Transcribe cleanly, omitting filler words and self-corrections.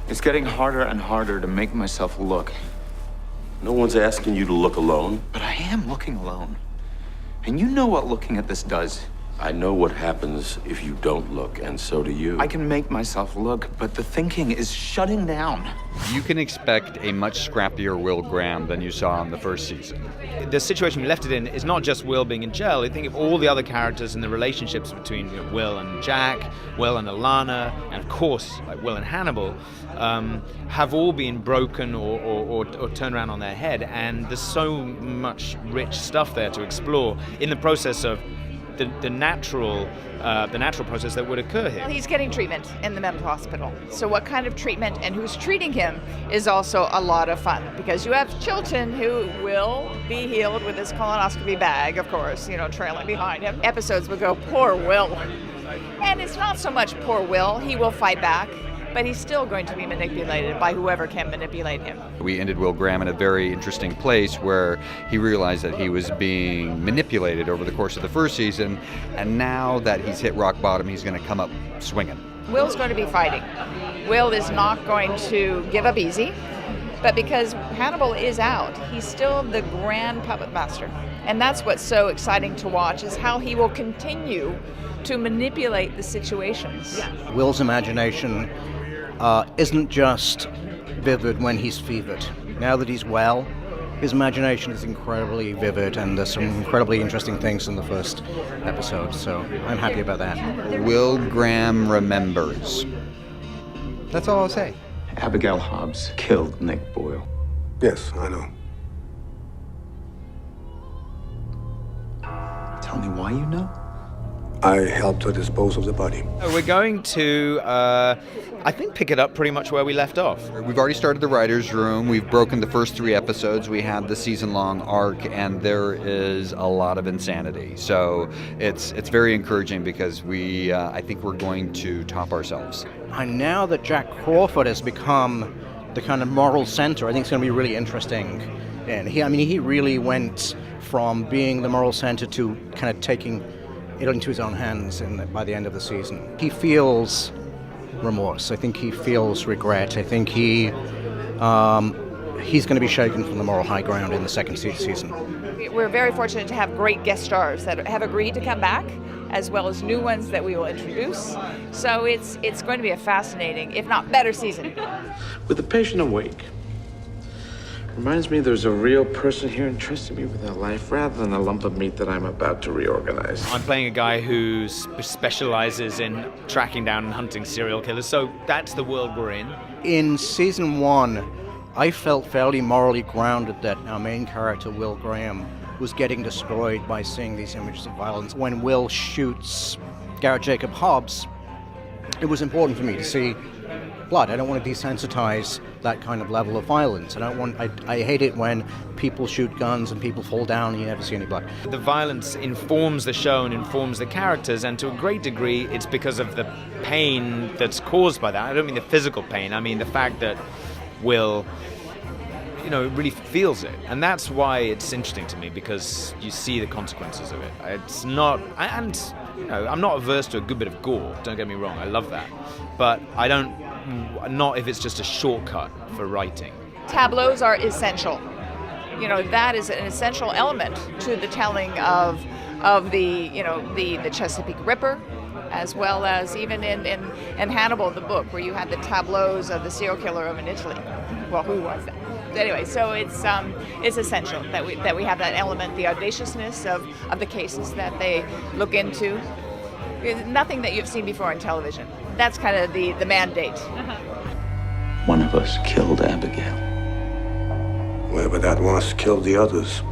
It's getting harder and harder to make myself look. No one's asking you to look alone. But I am looking alone. And you know what looking at this does. I know what happens if you don't look, and so do you. I can make myself look, but the thinking is shutting down. You can expect a much scrappier Will Graham than you saw in the first season. The situation we left it in is not just Will being in jail. I think of all the other characters and the relationships between Will and Jack, Will and Alana, and of course Will and Hannibal, have all been broken or turned around on their head. And there's so much rich stuff there to explore in the process of the natural process that would occur here. Well, he's getting treatment in the mental hospital. So what kind of treatment and who's treating him is also a lot of fun, because you have Chilton, who will be healed with his colonoscopy bag, of course, trailing behind him. Episodes will go, poor Will. And it's not so much poor Will, he will fight back, but he's still going to be manipulated by whoever can manipulate him. We ended Will Graham in a very interesting place where he realized that he was being manipulated over the course of the first season, and now that he's hit rock bottom, he's going to come up swinging. Will's going to be fighting. Will is not going to give up easy, but because Hannibal is out, he's still the grand puppet master. And that's what's so exciting to watch, is how he will continue to manipulate the situations. Will's imagination isn't just vivid when he's fevered. Now that he's well, his imagination is incredibly vivid, and there's some incredibly interesting things in the first episode, so I'm happy about that. Will Graham remembers. That's all I'll say. Abigail Hobbs killed Nick Boyle. Yes, I know. Tell me why you know? I helped her dispose of the body. We're going to, I think, pick it up pretty much where we left off. We've already started the writer's room. We've broken the first 3 episodes. We have the season-long arc, and there is a lot of insanity. So it's very encouraging, because I think we're going to top ourselves. And now that Jack Crawford has become the kind of moral center, I think it's going to be really interesting. And he really went from being the moral center to kind of taking it into his own hands by the end of the season. He feels remorse. I think he feels regret. I think he's going to be shaken from the moral high ground in the second season. We're very fortunate to have great guest stars that have agreed to come back, as well as new ones that we will introduce. So it's going to be a fascinating, if not better, season. With the patient awake, reminds me there's a real person here entrusting me with their life rather than a lump of meat that I'm about to reorganize. I'm playing a guy who specializes in tracking down and hunting serial killers, so that's the world we're in. In season 1, I felt fairly morally grounded that our main character, Will Graham, was getting destroyed by seeing these images of violence. When Will shoots Garrett Jacob Hobbs, it was important for me to see blood. I don't want to desensitize that kind of level of violence. I hate it when people shoot guns and people fall down and you never see any blood. The violence informs the show and informs the characters, and to a great degree it's because of the pain that's caused by that. I don't mean the physical pain, I mean the fact that Will really feels it. And that's why it's interesting to me, because you see the consequences of it. It's not, and I'm not averse to a good bit of gore, don't get me wrong, I love that. But not if it's just a shortcut for writing. Tableaus are essential. That is an essential element to the telling of the Chesapeake Ripper, as well as even in Hannibal, the book, where you had the tableaus of the serial killer in Italy. Well, who was that? Anyway, so it's essential that we have that element, the audaciousness of the cases that they look into. Nothing that you've seen before on television. That's kind of the mandate. One of us killed Abigail. Whoever that was killed the others.